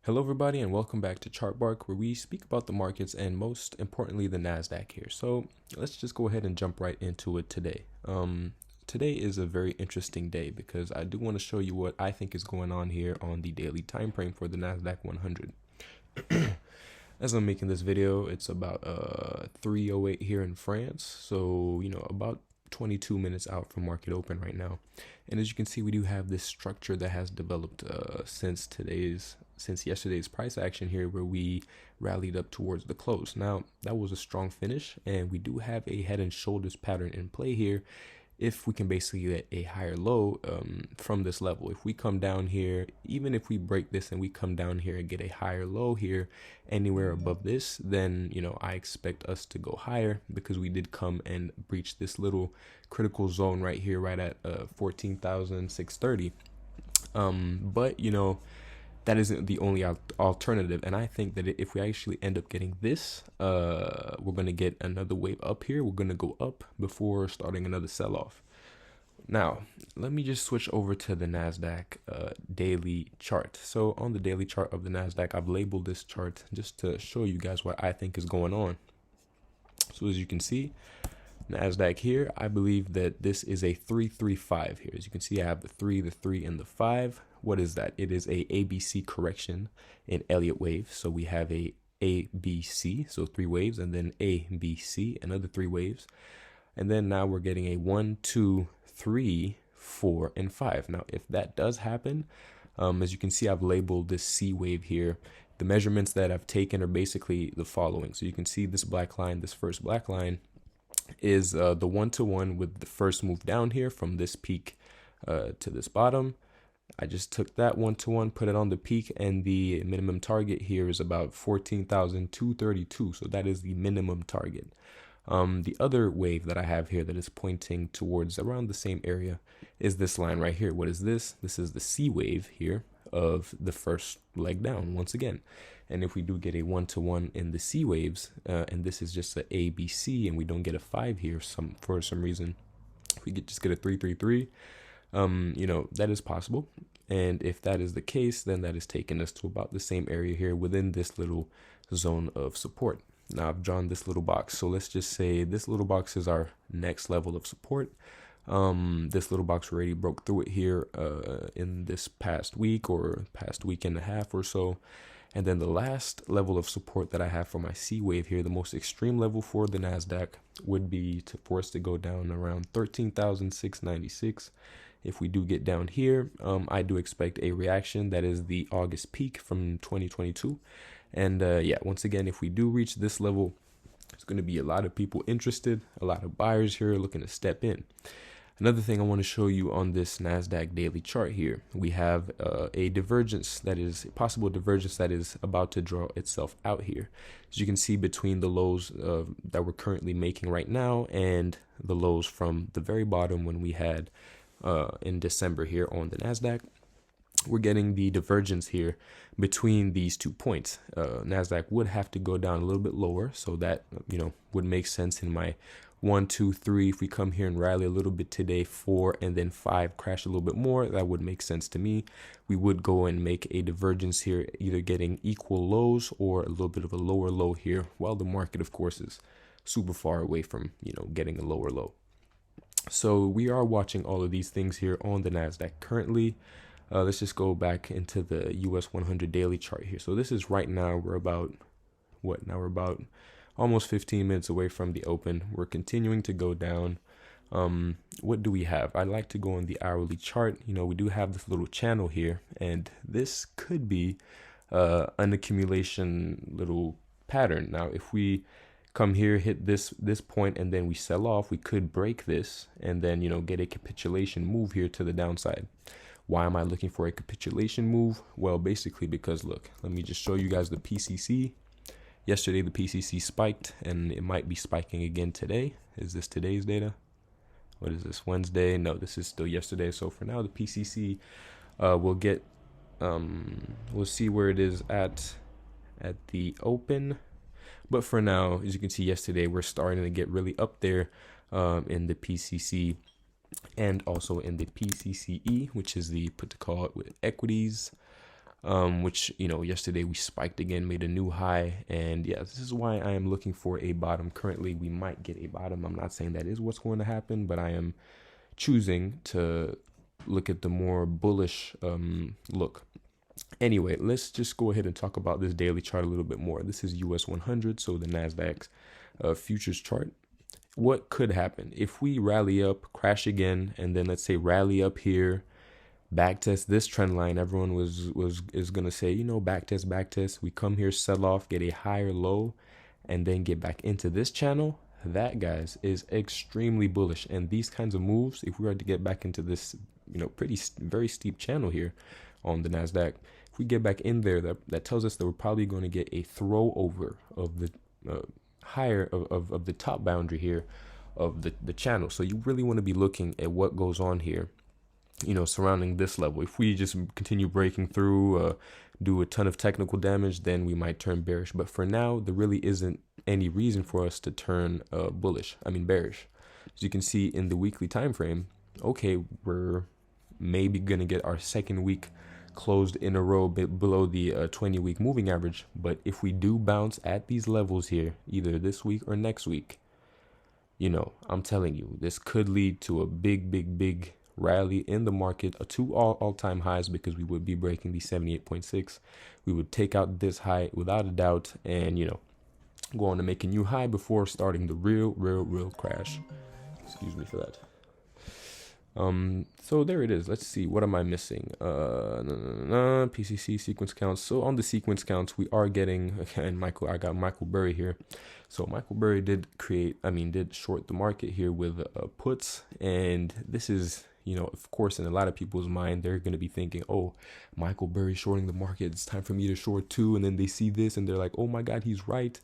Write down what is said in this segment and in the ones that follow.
Hello everybody and welcome back to ChartBark, where we speak about the markets and most importantly the Nasdaq here. So let's just go ahead and jump right into it today. Today is a very interesting day because I do want to show you what I think is going on here on the daily time frame for the Nasdaq 100. As I'm making this video, it's about 3:08 here in France, so about 22 minutes out from market open right now. And as you can see, we do have this structure that has developed since yesterday's price action here, where we rallied up towards the close. Now that was a strong finish, and we do have a head and shoulders pattern in play here. If we can basically get a higher low from this level, if we come down here, even if we break this and we come down here and get a higher low here anywhere above this, then I expect us to go higher, because we did come and breach this little critical zone right here, right at 14,630. But that isn't the only alternative, and I think that if we actually end up getting this, we're going to get another wave up here. We're going to go up before starting another sell-off. Now, let me just switch over to the Nasdaq daily chart. So on the daily chart of the Nasdaq, I've labeled this chart just to show you guys what I think is going on. So as you can see, Nasdaq here, I believe that this is a 335 here. As you can see, I have the 3, and the 5. What is that? It is a ABC correction in Elliott wave. So we have a ABC, so 3 waves, and then ABC, another 3 waves. And then now we're getting a 1, 2, 3, 4, and 5. Now, if that does happen, as you can see, I've labeled this C wave here. The measurements that I've taken are basically the following. So you can see this black line, this first black line, is the 1-to-1 with the first move down here from this peak to this bottom. I just took that 1-to-1, put it on the peak, and the minimum target here is about 14,232. So that is the minimum target. The other wave that I have here that is pointing towards around the same area is this line right here. What is this? This is the C wave here of the first leg down once again. And if we do get a 1-to-1 in the C waves, and this is just an ABC, and we don't get a 5 here for some reason, if we just get a 333, that is possible. And if that is the case, then that is taking us to about the same area here within this little zone of support. Now I've drawn this little box, so let's just say this little box is our next level of support. This little box already broke through it here in this past week or past week and a half or so. And then the last level of support that I have for my C wave here, the most extreme level for the Nasdaq, would be for us to go down around 13,696. If we do get down here, I do expect a reaction. That is the August peak from 2022. And yeah, once again, if we do reach this level, it's going to be a lot of people interested, a lot of buyers here looking to step in. Another thing I want to show you on this Nasdaq daily chart here, we have a divergence, that is a possible divergence that is about to draw itself out here. As you can see, between the lows that we're currently making right now and the lows from the very bottom when we had in December here on the Nasdaq, we're getting the divergence here between these 2 points. Nasdaq would have to go down a little bit lower, so that would make sense in my 1, 2, 3. If we come here and rally a little bit today, 4, and then 5 crash a little bit more, that would make sense to me. We would go and make a divergence here, either getting equal lows or a little bit of a lower low here, while the market, of course, is super far away from getting a lower low. So we are watching all of these things here on the Nasdaq currently. Let's just go back into the US 100 daily chart here. So this is right now, we're about almost 15 minutes away from the open. We're continuing to go down. What do we have? I'd like to go on the hourly chart. We do have this little channel here, and this could be an accumulation little pattern. Now, if we come here, hit this point, and then we sell off, we could break this and then get a capitulation move here to the downside. Why am I looking for a capitulation move? Well, basically because, look, let me just show you guys the PCC. Yesterday, the PCC spiked, and it might be spiking again today. Is this today's data? What is this, Wednesday? No, this is still yesterday. So for now, the PCC will get, we'll see where it is at the open. But for now, as you can see, yesterday, we're starting to get really up there in the PCC. And also in the PCCE, which is the put to call it with equities. which, you know, yesterday we spiked again, made a new high. And yeah, this is why I am looking for a bottom. Currently, we might get a bottom. I'm not saying that is what's going to happen, but I am choosing to look at the more bullish look. Anyway, let's just go ahead and talk about this daily chart a little bit more. This is US 100, so the Nasdaq's futures chart. What could happen if we rally up, crash again, and then let's say rally up here, back test this trend line? Everyone is gonna say, you know, back test. We come here, sell off, get a higher low, and then get back into this channel. That, guys, is extremely bullish. And these kinds of moves, if we are to get back into this, you know, very steep channel here on the Nasdaq, if we get back in there, that tells us that we're probably going to get a throw over of the higher of the top boundary here of the channel. So you really want to be looking at what goes on here, you know, surrounding this level. If we just continue breaking through, do a ton of technical damage, then we might turn bearish. But for now, there really isn't any reason for us to turn bearish. As you can see in the weekly time frame, okay, we're maybe gonna get our second week closed in a row below the 20-week moving average. But if we do bounce at these levels here, either this week or next week, you know, I'm telling you, this could lead to a big rally in the market, to all-time highs, because we would be breaking the 78.6. We would take out this high without a doubt, and, you know, go on to make a new high before starting the real crash. Excuse me for that. So there it is. Let's see, what am I missing? PCC sequence counts. So on the sequence counts, we are getting, again, I got Michael Burry here. So Michael Burry did short the market here with puts, and this is, you know, of course, in a lot of people's mind, they're going to be thinking, oh, Michael Burry shorting the market, it's time for me to short too. And then they see this and they're like, oh my God, he's right.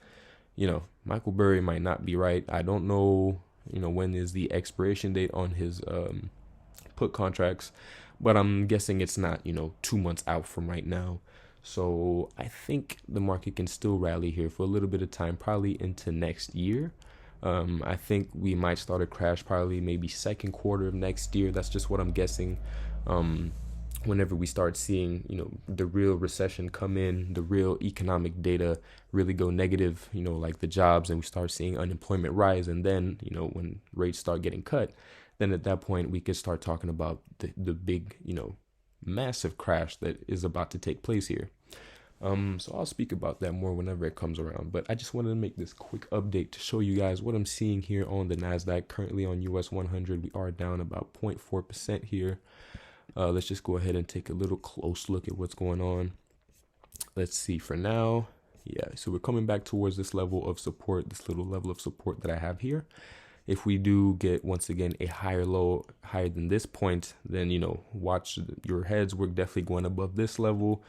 You know, Michael Burry might not be right. I don't know, you know, when is the expiration date on his put contracts, but I'm guessing it's not, you know, 2 months out from right now. So I think the market can still rally here for a little bit of time, probably into next year. I think we might start a crash probably maybe second quarter of next year. That's just what I'm guessing. Whenever we start seeing, you know, the real recession come in, the real economic data really go negative, you know, like the jobs, and we start seeing unemployment rise, and then, you know, when rates start getting cut, then at that point we could start talking about the big, you know, massive crash that is about to take place here. So I'll speak about that more whenever it comes around, but I just wanted to make this quick update to show you guys what I'm seeing here on the Nasdaq. Currently on US 100, we are down about 0.4% here. Let's just go ahead and take a little close look at what's going on. Let's see for now. Yeah, so we're coming back towards this level of support, this little level of support that I have here. If we do get, once again, a higher low, higher than this point, then, you know, watch your heads. We're definitely going above this level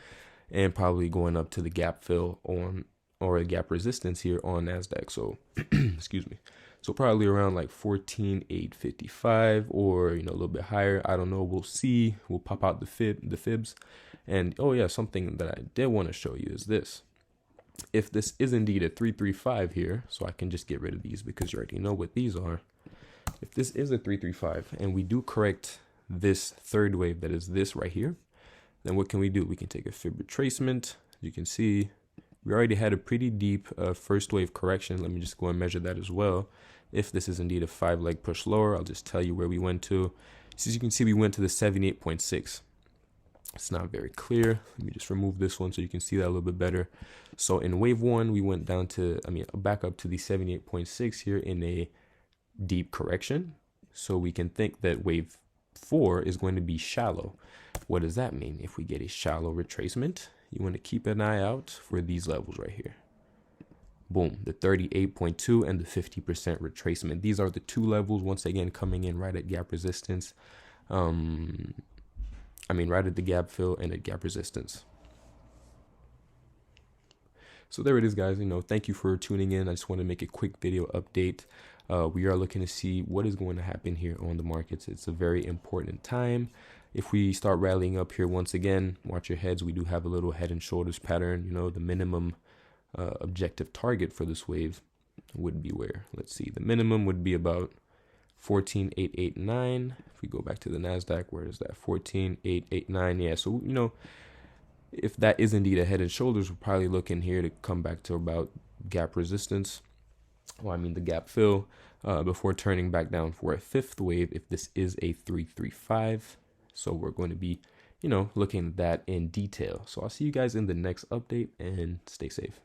and probably going up to the gap fill on, or a gap resistance here on Nasdaq. So, excuse me. So probably around like 14,855, or, you know, a little bit higher. I don't know. We'll see. We'll pop out the fibs. And oh yeah, something that I did want to show you is this. If this is indeed a 335 here, so I can just get rid of these because you already know what these are. If this is a 335 and we do correct this third wave, that is this right here, then what can we do? We can take a fib retracement. You can see we already had a pretty deep first wave correction. Let me just go and measure that as well. If this is indeed a 5-leg push lower, I'll just tell you where we went to. So as you can see, we went to the 78.6. It's not very clear. Let me just remove this one so you can see that a little bit better. So in wave one, we went down to, back up to the 78.6 here in a deep correction. So we can think that wave 4 is going to be shallow. What does that mean? If we get a shallow retracement, you want to keep an eye out for these levels right here. Boom, the 38.2 and the 50% retracement. These are the two levels, once again, coming in right at gap resistance. Right at the gap fill and at gap resistance. So there it is, guys. Thank you for tuning in. I just want to make a quick video update. We are looking to see what is going to happen here on the markets. It's a very important time. If we start rallying up here once again, watch your heads. We do have a little head and shoulders pattern. The minimum objective target for this wave would be where? Let's see. The minimum would be about 14,889. If we go back to the Nasdaq, where is that? 14,889. Yeah, so If that is indeed a head and shoulders, we're probably looking here to come back to about gap resistance. Well, I mean the gap fill before turning back down for a fifth wave if this is a 335. So we're going to be, looking at that in detail. So I'll see you guys in the next update, and stay safe.